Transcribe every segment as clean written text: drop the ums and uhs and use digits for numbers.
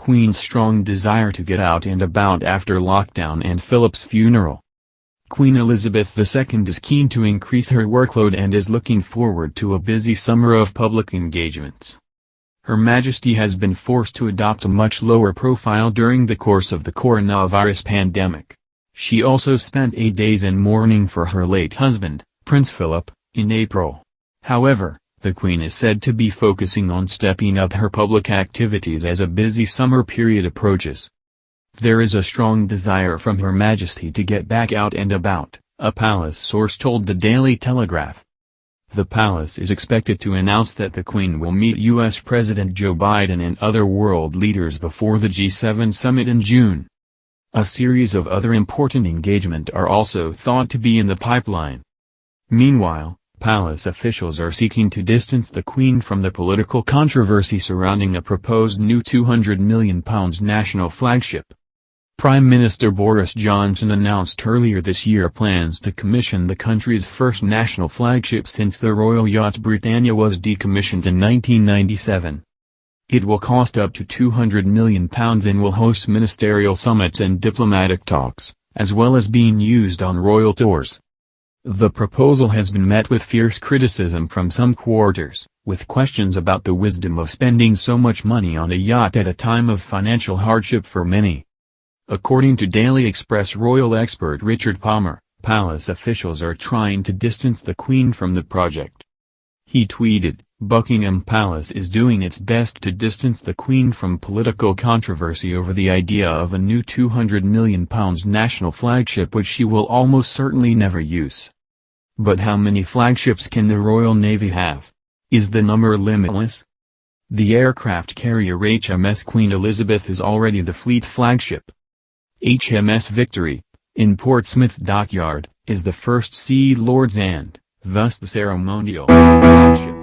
Queen's strong desire to get out and about after lockdown and Philip's funeral. Queen Elizabeth II is keen to increase her workload and is looking forward to a busy summer of public engagements. Her Majesty has been forced to adopt a much lower profile during the course of the coronavirus pandemic. She also spent 8 days in mourning for her late husband, Prince Philip, in April. However, the Queen is said to be focusing on stepping up her public activities as a busy summer period approaches. There is a strong desire from Her Majesty to get back out and about, a palace source told the Daily Telegraph. The palace is expected to announce that the Queen will meet U.S. President Joe Biden and other world leaders before the G7 summit in June. A series of other important engagements are also thought to be in the pipeline. Meanwhile, palace officials are seeking to distance the Queen from the political controversy surrounding a proposed new £200 million national flagship. Prime Minister Boris Johnson announced earlier this year plans to commission the country's first national flagship since the royal yacht Britannia was decommissioned in 1997. It will cost up to £200 million and will host ministerial summits and diplomatic talks, as well as being used on royal tours. The proposal has been met with fierce criticism from some quarters, with questions about the wisdom of spending so much money on a yacht at a time of financial hardship for many. According to Daily Express royal expert Richard Palmer, palace officials are trying to distance the Queen from the project. He tweeted, "Buckingham Palace is doing its best to distance the Queen from political controversy over the idea of a new £200 million national flagship which she will almost certainly never use." But how many flagships can the Royal Navy have? Is the number limitless? The aircraft carrier HMS Queen Elizabeth is already the fleet flagship. HMS Victory, in Portsmouth Dockyard, is the first Sea Lord's and, thus the ceremonial, flagship.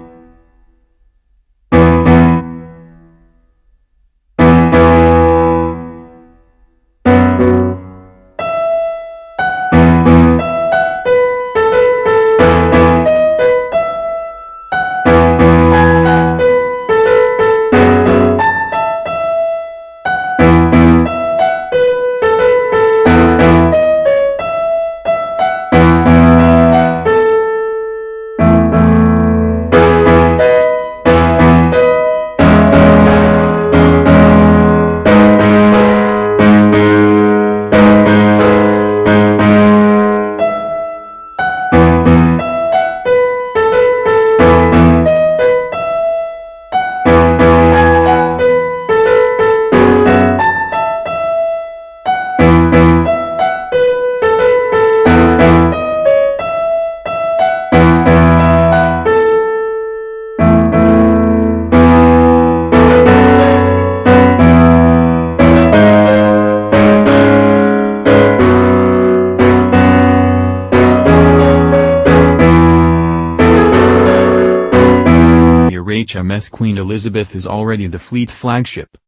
HMS Queen Elizabeth is already the fleet flagship.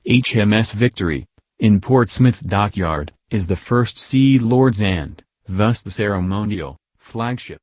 HMS Victory, in Portsmouth Dockyard, is the first Sea Lord's and, thus the ceremonial, flagship.